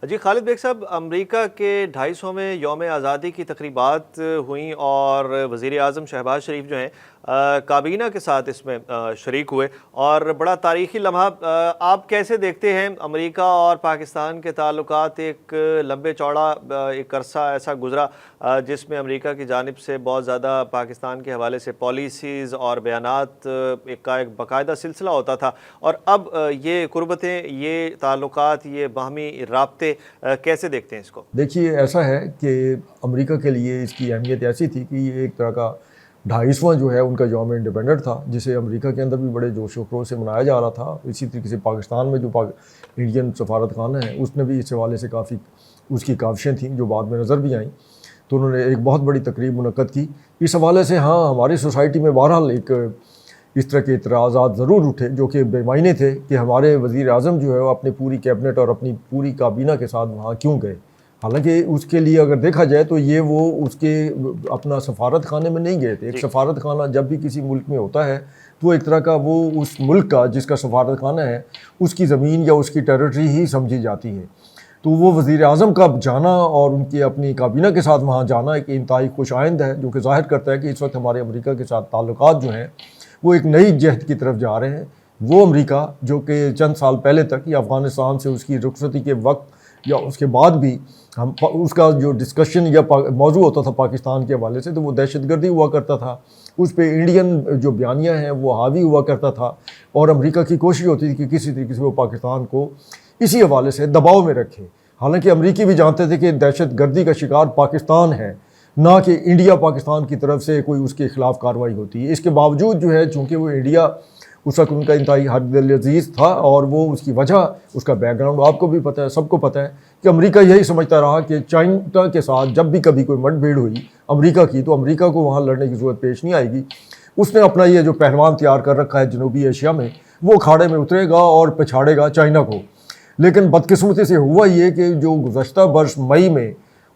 جی خالد bag صاحب، امریکہ کے 250ویں یوم آزادی کی تقریبات ہوئیں اور وزیر اعظم شہباز شریف جو ہیں کابینہ کے ساتھ اس میں شریک ہوئے اور بڑا تاریخی لمحہ آپ کیسے دیکھتے ہیں؟ امریکہ اور پاکستان کے تعلقات ایک لمبے چوڑا ایک عرصہ ایسا گزرا جس میں امریکہ کی جانب سے بہت زیادہ پاکستان کے حوالے سے پالیسیز اور بیانات کا ایک باقاعدہ سلسلہ ہوتا تھا، اور اب یہ قربتیں، یہ تعلقات، یہ باہمی رابطے کیسے دیکھتے ہیں اس کو؟ دیکھیے، ایسا ہے کہ امریکہ کے لیے اس کی اہمیت ایسی تھی کہ یہ ایک طرح کا 250واں جو ہے ان کا یوم انڈیپینڈنٹ تھا، جسے امریکہ کے اندر بھی بڑے جوش و خروش سے منایا جا رہا تھا۔ اسی طریقے سے پاکستان میں جو انڈین سفارت خانہ ہے اس نے بھی اس حوالے سے کافی اس کی کاوشیں تھیں جو بعد میں نظر بھی آئیں، تو انہوں نے ایک بہت بڑی تقریب منعقد کی اس حوالے سے۔ ہاں، ہماری سوسائٹی میں بہرحال ایک اس طرح کے اعتراضات ضرور اٹھے جو کہ بے معنی تھے کہ ہمارے وزیر اعظم جو ہے وہ اپنی پوری کیبنٹ اور اپنی پوری کابینہ کے ساتھ وہاں کیوں گئے، حالانکہ اس کے لیے اگر دیکھا جائے تو یہ وہ اس کے اپنا سفارت خانے میں نہیں گئے تھے۔ ایک سفارت خانہ جب بھی کسی ملک میں ہوتا ہے تو ایک طرح کا وہ اس ملک کا جس کا سفارت خانہ ہے اس کی زمین یا اس کی ٹیریٹری ہی سمجھی جاتی ہے، تو وہ وزیر اعظم کا جانا اور ان کی اپنی کابینہ کے ساتھ وہاں جانا ایک انتہائی خوش آئند ہے، جو کہ ظاہر کرتا ہے کہ اس وقت ہمارے امریکہ کے ساتھ تعلقات جو ہیں وہ ایک نئی جہد کی طرف جا رہے ہیں۔ وہ امریکہ جو کہ چند سال پہلے تک یا افغانستان سے اس کی رخصتی کے وقت یا اس کے بعد بھی ہم اس کا جو ڈسکشن یا موضوع ہوتا تھا پاکستان کے حوالے سے تو وہ دہشت گردی ہوا کرتا تھا، اس پہ انڈین جو بیانیہ ہیں وہ حاوی ہوا کرتا تھا، اور امریکہ کی کوشش ہوتی تھی کہ کسی طریقے سے وہ پاکستان کو اسی حوالے سے دباؤ میں رکھے۔ حالانکہ امریکی بھی جانتے تھے کہ دہشت گردی کا شکار پاکستان ہے، نہ کہ انڈیا پاکستان کی طرف سے کوئی اس کے خلاف کارروائی ہوتی ہے۔ اس کے باوجود جو ہے چونکہ وہ انڈیا اس وقت ان کا انتہائی حد دل عزیز تھا، اور وہ اس کی وجہ اس کا بیک گراؤنڈ آپ کو بھی پتہ ہے، سب کو پتہ ہے کہ امریکہ یہی سمجھتا رہا کہ چائنا کے ساتھ جب بھی کبھی کوئی مٹ بھیڑ ہوئی امریکہ کی تو امریکہ کو وہاں لڑنے کی ضرورت پیش نہیں آئے گی۔ اس نے اپنا یہ جو پہلوان تیار کر رکھا ہے جنوبی ایشیا میں، وہ اکھاڑے میں اترے گا اور پچھاڑے گا چائنا کو۔ لیکن بدقسمتی سے ہوا یہ کہ جو گزشتہ برس مئی میں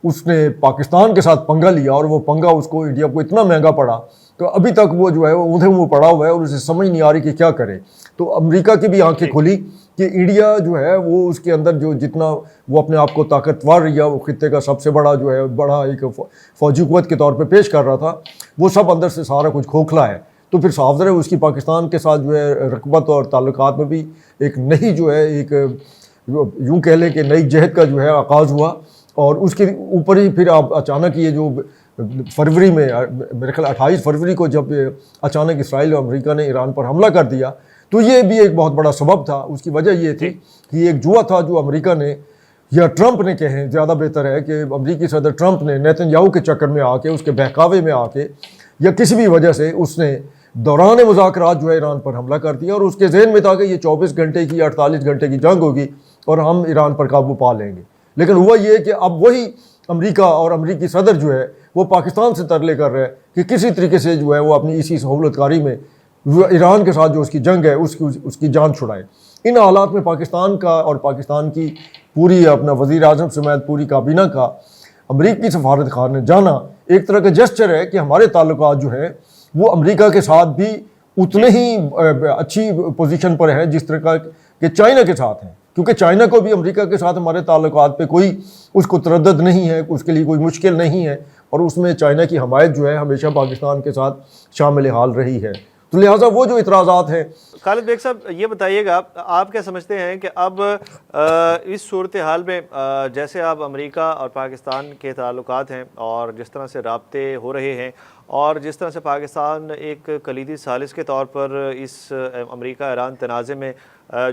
اس نے پاکستان کے ساتھ پنگا لیا، اور وہ پنگا اس کو انڈیا کو اتنا مہنگا پڑا تو ابھی تک وہ جو ہے وہ ادھر وہ پڑا ہوا ہے اور اسے سمجھ نہیں آ رہی کہ کیا کرے۔ تو امریکہ کی بھی آنکھیں کھلی کہ انڈیا جو ہے وہ اس کے اندر جو جتنا وہ اپنے آپ کو طاقتور یا وہ خطے کا سب سے بڑا جو ہے بڑا ایک فوجی قوت کے طور پہ پیش کر رہا تھا، وہ سب اندر سے سارا کچھ کھوکھلا ہے۔ تو پھر صاف ظاہر ہے اس کی پاکستان کے ساتھ جو ہے رغبت اور تعلقات میں بھی ایک نئی جو ہے ایک یوں کہہ لیں کہ نئی جہد کا جو ہے آغاز ہوا، اور اس کے اوپر ہی پھر آپ اچانک یہ جو فروری میں میرے خیال 28 فروری کو جب اچانک اسرائیل اور امریکہ نے ایران پر حملہ کر دیا تو یہ بھی ایک بہت بڑا سبب تھا۔ اس کی وجہ یہ تھی کہ ایک جوا تھا جو امریکہ نے یا ٹرمپ نے کہیں زیادہ بہتر ہے کہ امریکی صدر ٹرمپ نے نیتن یاہو کے چکر میں آ کے اس کے بہکاوے میں آ کے یا کسی بھی وجہ سے اس نے دوران مذاکرات جو ہے ایران پر حملہ کر دیا، اور اس کے ذہن میں تھا کہ یہ 24 گھنٹے کی 48 گھنٹے کی جنگ ہوگی اور ہم ایران پر قابو پا لیں گے۔ لیکن ہوا یہ کہ اب وہی امریکہ اور امریکی صدر جو ہے وہ پاکستان سے ترلے کر رہے ہیں کہ کسی طریقے سے جو ہے وہ اپنی اسی سہولت کاری میں ایران کے ساتھ جو اس کی جنگ ہے اس کی جان چھڑائے۔ ان حالات میں پاکستان کا اور پاکستان کی پوری اپنا وزیر اعظم سمیت پوری کابینہ کا امریکی سفارت خانہ جانا ایک طرح کا جسچر ہے کہ ہمارے تعلقات جو ہیں وہ امریکہ کے ساتھ بھی اتنے ہی اچھی پوزیشن پر ہیں جس طرح کہ چائنا کے ساتھ ہیں، کیونکہ چائنا کو بھی امریکہ کے ساتھ ہمارے تعلقات پہ کوئی اس کو تردد نہیں ہے، اس کے لیے کوئی مشکل نہیں ہے، اور اس میں چائنا کی حمایت جو ہے ہمیشہ پاکستان کے ساتھ شامل حال رہی ہے۔ تو لہٰذا وہ جو اعتراضات ہیں۔ خالد بیگ صاحب یہ بتائیے گا، آپ کیا سمجھتے ہیں کہ اب اس صورتحال میں جیسے اب امریکہ اور پاکستان کے تعلقات ہیں اور جس طرح سے رابطے ہو رہے ہیں اور جس طرح سے پاکستان ایک کلیدی ثالث کے طور پر اس امریکہ ایران تنازع میں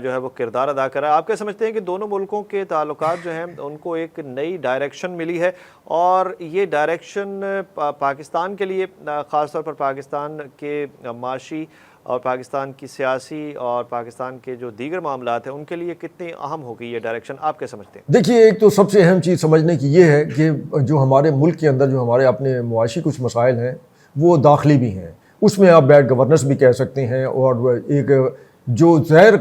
جو ہے وہ کردار ادا کر رہا ہے، آپ کیا سمجھتے ہیں کہ دونوں ملکوں کے تعلقات جو ہیں ان کو ایک نئی ڈائریکشن ملی ہے، اور یہ ڈائریکشن پاکستان کے لیے خاص طور پر پاکستان کے معاشی اور پاکستان کی سیاسی اور پاکستان کے جو دیگر معاملات ہیں ان کے لیے کتنی اہم ہوگی یہ ڈائریکشن، آپ کیا سمجھتے ہیں؟ دیکھیے، ایک تو سب سے اہم چیز سمجھنے کی یہ ہے کہ جو ہمارے ملک کے اندر جو ہمارے اپنے معاشی کچھ مسائل ہیں وہ داخلی بھی ہیں، اس میں آپ بیڈ گورننس بھی کہہ سکتے ہیں، اور ایک جو غیر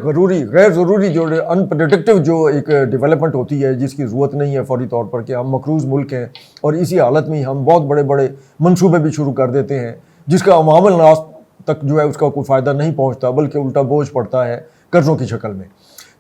ضروری جو انپریڈکٹیو جو ایک ڈیولپمنٹ ہوتی ہے جس کی ضرورت نہیں ہے فوری طور پر، کہ ہم مقروض ملک ہیں اور اسی حالت میں ہم بہت بڑے بڑے منصوبے بھی شروع کر دیتے ہیں جس کا عوام الناس تک جو ہے اس کا کوئی فائدہ نہیں پہنچتا بلکہ الٹا بوجھ پڑتا ہے قرضوں کی شکل میں۔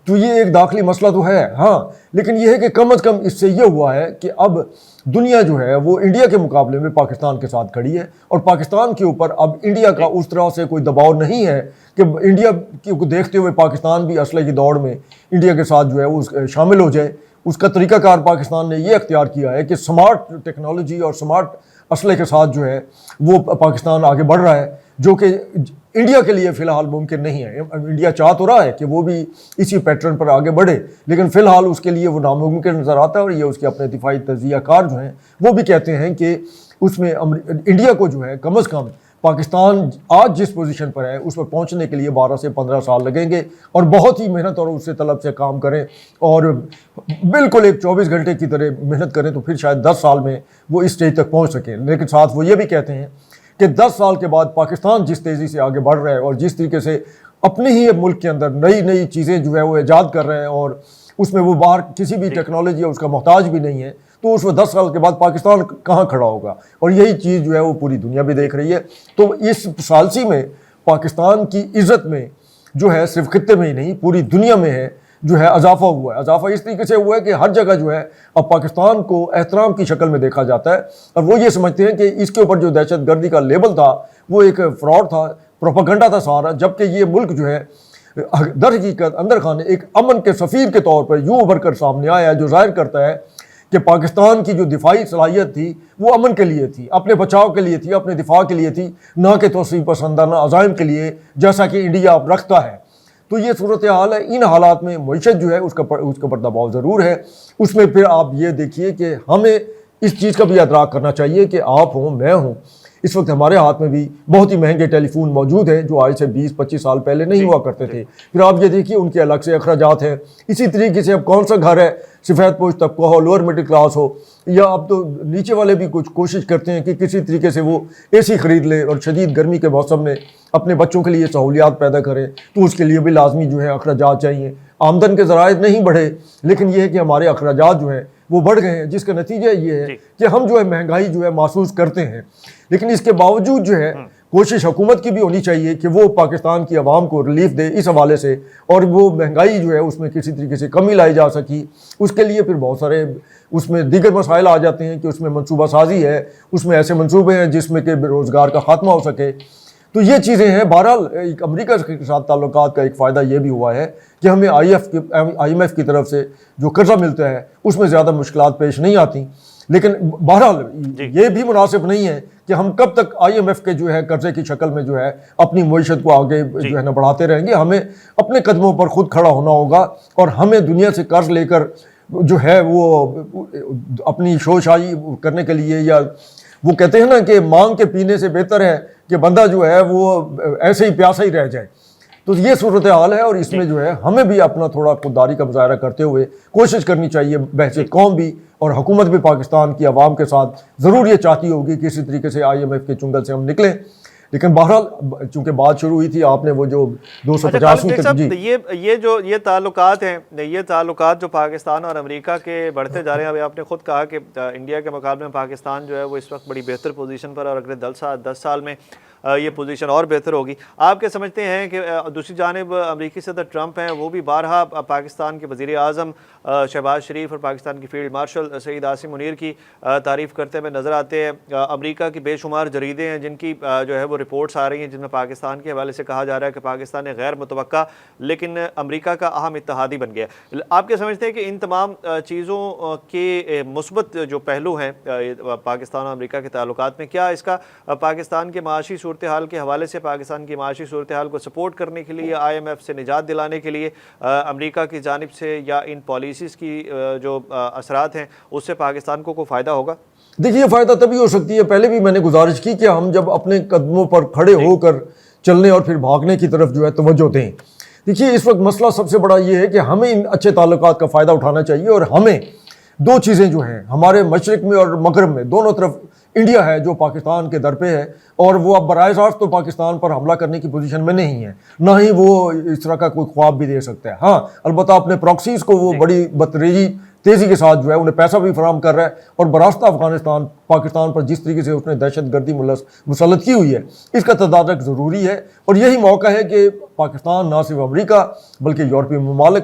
تو یہ ایک داخلی مسئلہ تو ہے ہاں، لیکن یہ ہے کہ کم از کم اس سے یہ ہوا ہے کہ اب دنیا جو ہے وہ انڈیا کے مقابلے میں پاکستان کے ساتھ کھڑی ہے، اور پاکستان کے اوپر اب انڈیا کا اس طرح سے کوئی دباؤ نہیں ہے کہ انڈیا کو دیکھتے ہوئے پاکستان بھی اسلحے کی دوڑ میں انڈیا کے ساتھ جو ہے وہ شامل ہو جائے۔ اس کا طریقہ کار پاکستان نے یہ اختیار کیا ہے کہ سمارٹ ٹیکنالوجی اور سمارٹ اسلحے کے ساتھ جو ہے وہ پاکستان آگے بڑھ رہا ہے، جو کہ انڈیا کے لیے فی الحال ممکن نہیں ہے۔ انڈیا چاہ تو رہا ہے کہ وہ بھی اسی پیٹرن پر آگے بڑھے، لیکن فی الحال اس کے لیے وہ ناممکن نظر آتا ہے، اور یہ اس کے اپنے دفاعی تجزیہ کار جو ہیں وہ بھی کہتے ہیں کہ اس میں انڈیا کو جو ہے کم از کم پاکستان آج جس پوزیشن پر ہے اس پر پہنچنے کے لیے 12 سے 15 سال لگیں گے، اور بہت ہی محنت اور اس سے طلب سے کام کریں اور بالکل ایک 24 گھنٹے کی طرح محنت کریں تو پھر شاید 10 سال میں وہ اس اسٹیج تک پہنچ سکیں۔ لیکن ساتھ وہ یہ بھی کہتے ہیں کہ 10 سال کے بعد پاکستان جس تیزی سے آگے بڑھ رہا ہے اور جس طریقے سے اپنے ہی ملک کے اندر نئی نئی چیزیں جو ہے وہ ایجاد کر رہے ہیں، اور اس میں وہ باہر کسی بھی ٹیکنالوجی یا اس کا محتاج بھی نہیں ہے، تو اس میں 10 سال کے بعد پاکستان کہاں کھڑا ہوگا، اور یہی چیز جو ہے وہ پوری دنیا بھی دیکھ رہی ہے۔ تو اس ثالثی میں پاکستان کی عزت میں جو ہے صرف خطے میں ہی نہیں پوری دنیا میں ہے جو ہے اضافہ ہوا ہے۔ اضافہ اس طریقے سے ہوا ہے کہ ہر جگہ جو ہے اب پاکستان کو احترام کی شکل میں دیکھا جاتا ہے، اور وہ یہ سمجھتے ہیں کہ اس کے اوپر جو دہشت گردی کا لیبل تھا وہ ایک فراڈ تھا، پروپیگنڈا تھا سارا، جبکہ یہ ملک جو ہے در حقیقت اندر خانے ایک امن کے سفیر کے طور پر یوں ابھر کر سامنے آیا ہے، جو ظاہر کرتا ہے کہ پاکستان کی جو دفاعی صلاحیت تھی وہ امن کے لیے تھی، اپنے بچاؤ کے لیے تھی، اپنے دفاع کے لیے تھی، نہ کہ توسیع پسندانہ عزائم کے لیے جیسا کہ انڈیا اب رکھتا ہے۔ تو یہ صورتحال ہے۔ ان حالات میں معیشت جو ہے اس کا پر دباؤ ضرور ہے۔ اس میں پھر آپ یہ دیکھیے کہ ہمیں اس چیز کا بھی ادراک کرنا چاہیے کہ آپ ہوں میں ہوں، اس وقت ہمارے ہاتھ میں بھی بہت ہی مہنگے ٹیلی فون موجود ہیں جو آج سے 20-25 سال پہلے نہیں ہوا کرتے تھے۔ پھر آپ یہ دیکھیے ان کے الگ سے اخراجات ہیں۔ اسی طریقے سے اب کون سا گھر ہے، سفید پوش طبقہ ہو، لوور مڈل کلاس ہو، یا اب تو نیچے والے بھی کچھ کوشش کرتے ہیں کہ کسی طریقے سے وہ اے سی خرید لے اور شدید گرمی کے موسم میں اپنے بچوں کے لیے سہولیات پیدا کریں، تو اس کے لیے بھی لازمی جو ہے اخراجات چاہیے۔ آمدن کے ذرائع نہیں بڑھے، لیکن یہ ہے کہ ہمارے اخراجات جو ہیں وہ بڑھ گئے ہیں، جس کا نتیجہ یہ ہے کہ ہم جو ہے مہنگائی جو ہے محسوس کرتے ہیں۔ لیکن اس کے باوجود جو ہے کوشش حکومت کی بھی ہونی چاہیے کہ وہ پاکستان کی عوام کو ریلیف دے اس حوالے سے، اور وہ مہنگائی جو ہے اس میں کسی طریقے سے کمی لائی جا سکی۔ اس کے لیے پھر بہت سارے اس میں دیگر مسائل آ جاتے ہیں کہ اس میں منصوبہ سازی ہے، اس میں ایسے منصوبے ہیں جس میں کہ بے روزگار کا خاتمہ ہو سکے۔ تو یہ چیزیں ہیں۔ بہرحال ایک امریکہ کے ساتھ تعلقات کا ایک فائدہ یہ بھی ہوا ہے کہ ہمیں آئی ایم ایف کی طرف سے جو قرضہ ملتا ہے اس میں زیادہ مشکلات پیش نہیں آتی، لیکن بہرحال یہ بھی مناسب نہیں ہے کہ ہم کب تک آئی ایم ایف کے جو ہے قرضے کی شکل میں جو ہے اپنی معیشت کو آگے جو ہے نا بڑھاتے رہیں گے۔ ہمیں اپنے قدموں پر خود کھڑا ہونا ہوگا، اور ہمیں دنیا سے قرض لے کر جو ہے وہ اپنی شوشائی کرنے کے لیے، یا وہ کہتے ہیں نا کہ مانگ کے پینے سے بہتر ہے کہ بندہ جو ہے وہ ایسے ہی پیاسا ہی رہ جائے۔ تو یہ صورتحال ہے، اور اس میں جو ہے ہمیں بھی اپنا تھوڑا خودداری کا مظاہرہ کرتے ہوئے کوشش کرنی چاہیے۔ بحثیت قوم بھی اور حکومت بھی پاکستان کی عوام کے ساتھ ضرور یہ چاہتی ہوگی کہ اسی طریقے سے آئی ایم ایف کے چنگل سے ہم نکلیں، لیکن بہرحال چونکہ بات شروع ہوئی تھی، آپ نے وہ جو 250 یہ تعلقات ہیں، یہ تعلقات جو پاکستان اور امریکہ کے بڑھتے جا رہے ہیں، ابھی آپ نے خود کہا کہ انڈیا کے مقابلے میں پاکستان جو ہے وہ اس وقت بڑی بہتر پوزیشن پر، اور اگلے 10 سال میں یہ پوزیشن اور بہتر ہوگی۔ آپ کیا سمجھتے ہیں کہ دوسری جانب امریکی صدر ٹرمپ ہیں، وہ بھی بارہا پاکستان کے وزیر اعظم شہباز شریف اور پاکستان کی فیلڈ مارشل سعید عاصم منیر کی تعریف کرتے ہوئے نظر آتے ہیں۔ امریکہ کی بے شمار جریدے ہیں جن کی جو ہے وہ رپورٹس آ رہی ہیں جن میں پاکستان کے حوالے سے کہا جا رہا ہے کہ پاکستان غیر متوقع لیکن امریکہ کا اہم اتحادی بن گیا۔ آپ کیا سمجھتے ہیں کہ ان تمام چیزوں کے مثبت جو پہلو ہیں پاکستان اور امریکہ کے تعلقات میں، کیا اس کا پاکستان کے معاشی صورتحال کے حوالے سے، پاکستان کی معاشی صورتحال کو سپورٹ کرنے کے لیے، آئی ایم ایف سے نجات دلانے کے لیے امریکہ کی جانب سے، یا ان پالیسیز کی جو اثرات ہیں اس سے پاکستان کو کوئی فائدہ ہوگا؟ دیکھیے فائدہ تبھی ہو سکتی ہے، پہلے بھی میں نے گزارش کی کہ ہم جب اپنے قدموں پر کھڑے ہو کر چلنے اور پھر بھاگنے کی طرف جو ہے توجہ دیں۔ دیکھیے اس وقت مسئلہ سب سے بڑا یہ ہے کہ ہمیں ان اچھے تعلقات کا فائدہ اٹھانا چاہیے، اور ہمیں دو چیزیں جو ہیں ہمارے مشرق میں اور مغرب میں دونوں طرف انڈیا ہے جو پاکستان کے در پہ ہے، اور وہ اب براہ راست تو پاکستان پر حملہ کرنے کی پوزیشن میں نہیں ہے، نہ ہی وہ اس طرح کا کوئی خواب بھی دے سکتا ہے۔ ہاں البتہ اپنے پراکسیز کو وہ بڑی بتدریجی تیزی کے ساتھ جو ہے انہیں پیسہ بھی فراہم کر رہا ہے، اور براستہ افغانستان پاکستان پر جس طریقے سے اس نے دہشت گردی مسلط کی ہوئی ہے اس کا تدارک ضروری ہے، اور یہی موقع ہے کہ پاکستان نہ صرف امریکہ بلکہ یورپی ممالک